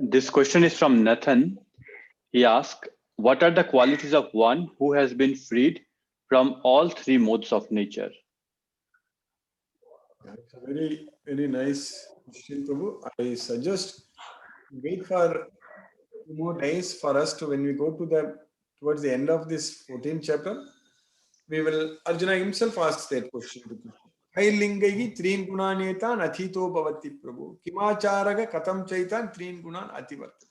This question is from Nathan. He asks, what are the qualities of one who has been freed from all three modes of nature? It's a very, very nice question, Prabhu. I suggest wait for 2 more days for us to, when we go to towards the end of this 14th chapter, we will, Arjuna himself asks that question to Krishna. Hailingai trin gunanetan athito bhavati Prabhu. Kimacharaga katam chaitan trin gunan ativarti.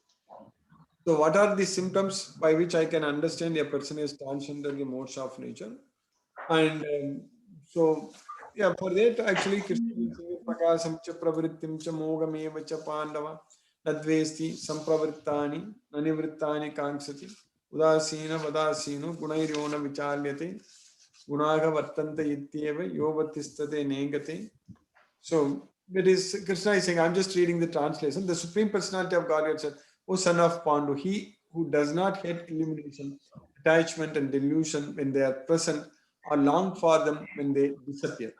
So what are the symptoms by which I can understand a person is transcended the modes of nature? And so, yeah, for that actually Krishna is saying prakasam cha pravrittim cha mogameva cha pandava nadvesti sampravrittani nanivrittani kanksati udasina vadasino gunairona vichalyate gunaga vartanta ityeva yovatistate negate. So that is Krishna is saying, I'm just reading the translation. The Supreme Personality of Godhead said, O son of Pandu, he who does not hate illumination, attachment, and delusion when they are present, or long for them when they disappear,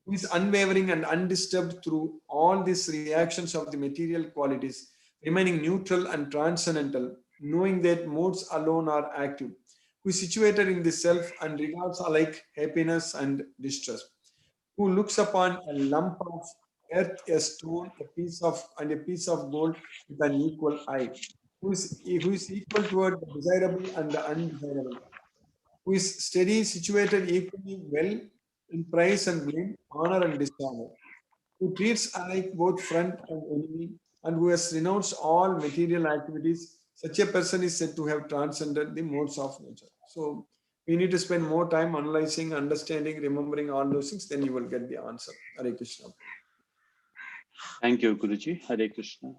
who is unwavering and undisturbed through all these reactions of the material qualities, remaining neutral and transcendental, knowing that modes alone are active, who is situated in the self and regards alike happiness and distress, who looks upon a lump of earth, a stone, a piece of gold with an equal eye, who is equal toward the desirable and the undesirable, who is steady, situated equally well in praise and blame, honor and dishonor, who treats alike both friend and enemy, and who has renounced all material activities. Such a person is said to have transcended the modes of nature. So we need to spend more time analyzing, understanding, remembering all those things, then you will get the answer. Hare Krishna. Thank you, Guruji. Hare Krishna.